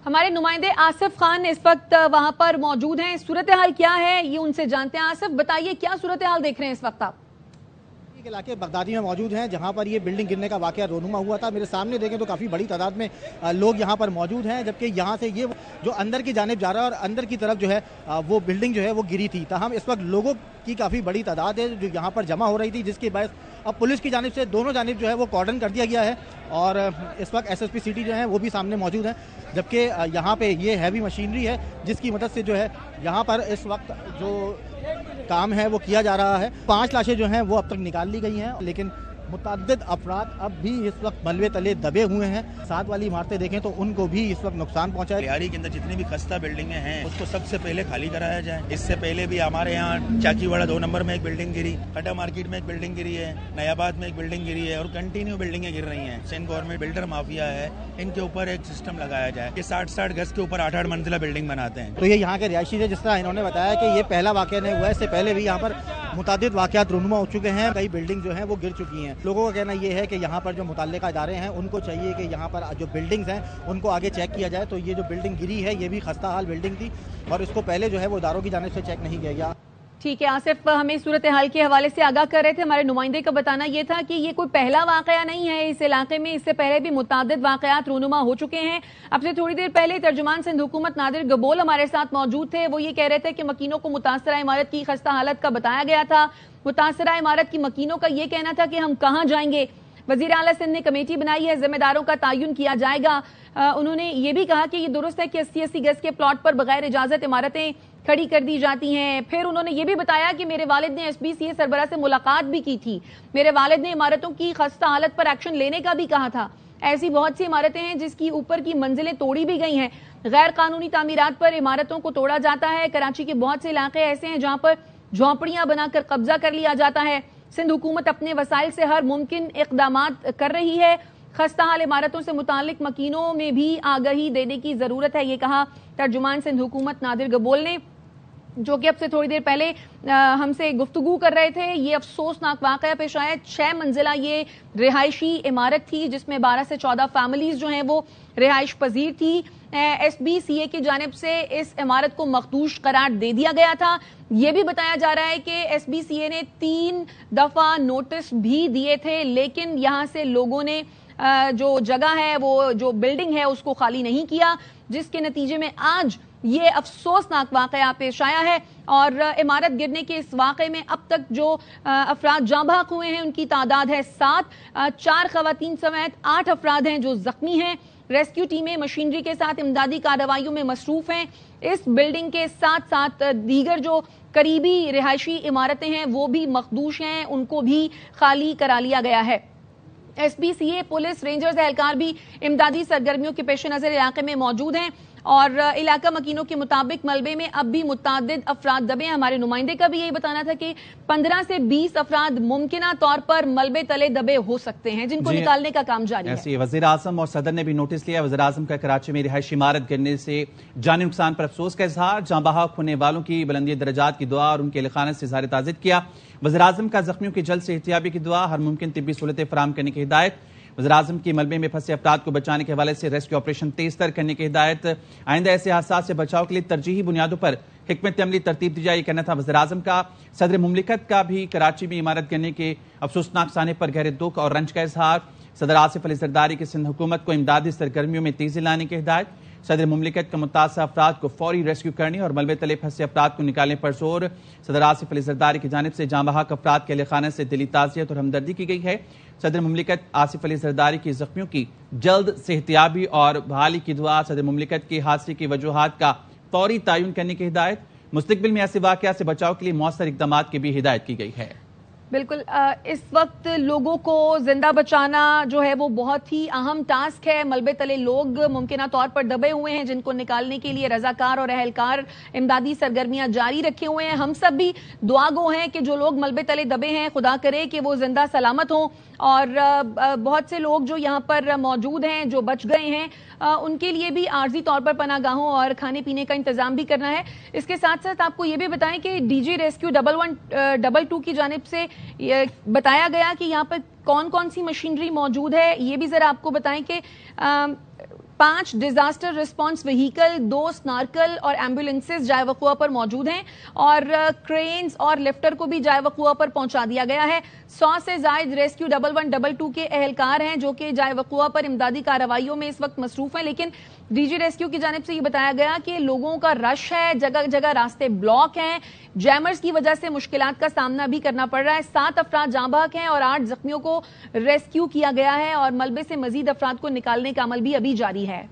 ہمارے نمائندے آصف خان اس وقت وہاں پر موجود ہیں. صورتحال کیا ہے یہ ان سے جانتے ہیں. آصف بتائیے کیا صورتحال دیکھ رہے ہیں اس وقت آپ؟ علاقے بغدادی میں موجود ہیں جہاں پر یہ بلڈنگ گرنے کا واقعہ رونما ہوا تھا. میرے سامنے دیکھیں تو کافی بڑی تعداد میں لوگ یہاں پر موجود ہیں، جبکہ یہاں سے یہ جو اندر کی جانب جا رہا ہے اور اندر کی طرف جو ہے وہ بلڈنگ جو ہے وہ گری تھی. تاہم اس وقت لوگوں کی کافی بڑی تعداد ہے جو یہاں پر جمع ہو رہی تھی، جس کے باعث اب پولیس کی جانب سے دونوں جانب جو ہے وہ کارڈن کر دیا گیا ہے اور اس وقت ایس ایس پی سٹی جو ہیں وہ بھی سامنے موجود ہیں. جبکہ یہاں پہ یہ ہیوی مشینری ہے جس کی مدد سے جو ہے یہاں پر اس وقت جو کام ہے وہ کیا جا رہا ہے. 5 لاشیں جو ہیں وہ اب تک نکال لی گئی ہیں، لیکن متعدد افراد اب بھی اس وقت ملبے تلے دبے ہوئے ہیں. ساتھ والی عمارتیں دیکھیں تو ان کو بھی اس وقت نقصان پہنچا ہے. بہاری کے اندر جتنی بھی خستہ بلڈنگیں ہیں اس کو سب سے پہلے خالی کرایا جائے. اس سے پہلے بھی ہمارے یہاں چاکی واڑہ 2 نمبر میں ایک بلڈنگ گری، کھڈا مارکیٹ میں ایک بلڈنگ گری ہے، نیا آباد میں ایک بلڈنگ گری ہے اور کنٹینیو بلڈنگیں گر رہی ہیں. سندھ گورنمنٹ بلڈر مافیا ہے، ان کے اوپر ایک سسٹم لگایا جائے. یہ 60 گز کے اوپر 8 منزلہ بلڈنگ بناتے ہیں. تو یہ یہاں کے رہائشی ہے. جس طرح انہوں نے بتایا کہ یہ پہلا واقعہ نہیں ہوا ہے، اس سے پہلے بھی یہاں پر متعدد واقعات رونما ہو چکے ہیں. کئی بلڈنگ جو ہیں وہ گر چکی ہیں. لوگوں کا کہنا یہ ہے کہ یہاں پر جو متعلقہ ادارے ہیں ان کو چاہیے کہ یہاں پر جو بلڈنگز ہیں ان کو آگے چیک کیا جائے. تو یہ جو بلڈنگ گری ہے یہ بھی خستہ حال بلڈنگ تھی اور اس کو پہلے جو ہے وہ اداروں کی جانب سے چیک نہیں کیا گیا. ٹھیک ہے آصف، ہمیں صورتحال کے حوالے سے آگاہ کر رہے تھے. ہمارے نمائندے کا بتانا یہ تھا کہ یہ کوئی پہلا واقعہ نہیں ہے اس علاقے میں، اس سے پہلے بھی متعدد واقعات رونما ہو چکے ہیں. اب سے تھوڑی دیر پہلے ترجمان سندھ حکومت نادر گبول ہمارے ساتھ موجود تھے. وہ یہ کہہ رہے تھے کہ مکینوں کو متاثرہ عمارت کی خستہ حالت کا بتایا گیا تھا. متاثرہ عمارت کی مکینوں کا یہ کہنا تھا کہ ہم کہاں جائیں گے. وزیر اعلیٰ سندھ نے کمیٹی بنائی ہے، ذمہ داروں کا تعین کیا جائے گا. انہوں نے یہ بھی کہا کہ یہ درست ہے کہ 80 گز کے پلاٹ پر بغیر اجازت عمارتیں کھڑی کر دی جاتی ہیں. پھر انہوں نے یہ بھی بتایا کہ میرے والد نے ایس بی سی اے سربراہ سے ملاقات بھی کی تھی. میرے والد نے عمارتوں کی خستہ حالت پر ایکشن لینے کا بھی کہا تھا. ایسی بہت سی عمارتیں ہیں جس کی اوپر کی منزلیں توڑی بھی گئی ہیں. غیر قانونی تعمیرات پر عمارتوں کو توڑا جاتا ہے. کراچی کے بہت سے علاقے ایسے ہیں جہاں پر جھونپڑیاں بنا کر قبضہ کر لیا جاتا ہے. سندھ حکومت اپنے وسائل سے ہر ممکن اقدامات کر رہی ہے. خستہ حال عمارتوں سے متعلق مکینوں میں بھی آگاہی دینے کی ضرورت ہے، یہ کہا ترجمان سندھ حکومت نادر گبول نے، جو کہ اب سے تھوڑی دیر پہلے ہم سے گفتگو کر رہے تھے. یہ افسوسناک واقعہ پیش آیا. 6 منزلہ یہ رہائشی عمارت تھی جس میں 12 سے 14 فیملیز جو ہیں وہ رہائش پذیر تھی. ایس بی سی اے کی جانب سے اس عمارت کو مخدوش قرار دے دیا گیا تھا. یہ بھی بتایا جا رہا ہے کہ ایس بی سی اے نے 3 دفعہ نوٹس بھی دیے تھے، لیکن یہاں سے لوگوں نے جو جگہ ہے وہ جو بلڈنگ ہے اس کو خالی نہیں کیا، جس کے نتیجے میں آج یہ افسوسناک واقعہ پیش آیا ہے. اور عمارت گرنے کے اس واقعے میں اب تک جو افراد جاں بحق ہوئے ہیں ان کی تعداد ہے 7. 4 خواتین سمیت 8 افراد ہیں جو زخمی ہیں. ریسکیو ٹیمیں مشینری کے ساتھ امدادی کارروائیوں میں مصروف ہیں. اس بلڈنگ کے ساتھ ساتھ دیگر جو قریبی رہائشی عمارتیں ہیں وہ بھی مخدوش ہیں، ان کو بھی خالی کرا لیا گیا ہے. ایس بی سی اے، پولیس، رینجرز اہلکار بھی امدادی سرگرمیوں کے پیش نظر علاقے میں موجود ہیں اور علاقہ مکینوں کے مطابق ملبے میں اب بھی متعدد افراد دبے ہیں. ہمارے نمائندے کا بھی یہی بتانا تھا کہ 15 سے 20 افراد ممکنہ طور پر ملبے تلے دبے ہو سکتے ہیں جن کو نکالنے کا کام جاری ہے. وزیر اعظم اور صدر نے بھی نوٹس لیا. وزیر اعظم کا کراچی میں رہائشی عمارت گرنے سے جانی نقصان پر افسوس کا اظہار. جاں بحق ہونے والوں کی بلندی درجات کی دعا اور ان کے اہل خانہ سے اظہار تعزیت کیا. وزیر اعظم کا زخمیوں کی جلد سے احتیاطی کی دعا، ہر ممکن طبی سہولتیں فراہم کرنے کی ہدایت. وزیر اعظم کی ملبے میں پھنسے افراد کو بچانے کے حوالے سے ریسکیو آپریشن تیز تر کرنے کی ہدایت. آئندہ ایسے حادثات سے بچاؤ کے لیے ترجیحی بنیادوں پر حکمت عملی ترتیب دی جائے، یہ کہنا تھا وزیر اعظم کا. صدر مملکت کا بھی کراچی میں عمارت گرنے کے افسوسناک سانے پر گہرے دکھ اور رنج کا اظہار. صدر آصف علی زرداری کی سندھ حکومت کو امدادی سرگرمیوں میں تیزی لانے کی ہدایت. صدر مملکت کا متاثرہ افراد کو فوری ریسکیو کرنے اور ملبے تلے پھنسے افراد کو نکالنے پر زور. صدر آصف علی زرداری کی جانب سے جاں بحق افراد کے اہل خانہ سے دلی تعزیت اور ہمدردی کی گئی ہے. صدر مملکت آصف علی زرداری کی زخمیوں کی جلد صحتیابی اور بحالی کی دعا. صدر مملکت کی حادثے کی وجوہات کا فوری تعین کرنے کی ہدایت. مستقبل میں ایسے واقعات سے بچاؤ کے لیے مؤثر اقدامات کی بھی ہدایت کی گئی ہے. بالکل، اس وقت لوگوں کو زندہ بچانا جو ہے وہ بہت ہی اہم ٹاسک ہے. ملبے تلے لوگ ممکنہ طور پر دبے ہوئے ہیں جن کو نکالنے کے لیے رضاکار اور اہلکار امدادی سرگرمیاں جاری رکھے ہوئے ہیں. ہم سب بھی دعا گو ہیں کہ جو لوگ ملبے تلے دبے ہیں خدا کرے کہ وہ زندہ سلامت ہوں، اور بہت سے لوگ جو یہاں پر موجود ہیں جو بچ گئے ہیں ان کے لیے بھی عارضی طور پر پناہ گاہوں اور کھانے پینے کا انتظام بھی کرنا ہے. اس کے ساتھ ساتھ آپ کو یہ بھی بتائیں کہ ڈی جی ریسکیو 112 کی جانب سے بتایا گیا کہ یہاں پر کون کون سی مشینری موجود ہے. یہ بھی ذرا آپ کو بتائیں کہ 5 ڈیزاسٹر رسپانس وہیکل، 2 سنارکل اور ایمبولینسز جائے وقوع پر موجود ہیں اور کرینز اور لفٹر کو بھی جائے وقوع پر پہنچا دیا گیا ہے۔ 100 سے زائد ریسکیو 1122 کے اہلکار ہیں جو کہ جائے وقوع پر امدادی کارروائیوں میں اس وقت مصروف ہیں، لیکن ڈی جی ریسکیو کی جانب سے یہ بتایا گیا کہ لوگوں کا رش ہے، جگہ جگہ راستے بلاک ہیں، جیمرز کی وجہ سے مشکلات کا سامنا بھی کرنا پڑ رہا ہے۔ 7 افراد جاں بحق ہیں اور 8 زخمیوں کو ریسکیو کیا گیا ہے اور ملبے سے مزید افراد کو نکالنے کا عمل بھی ابھی جاری ہے۔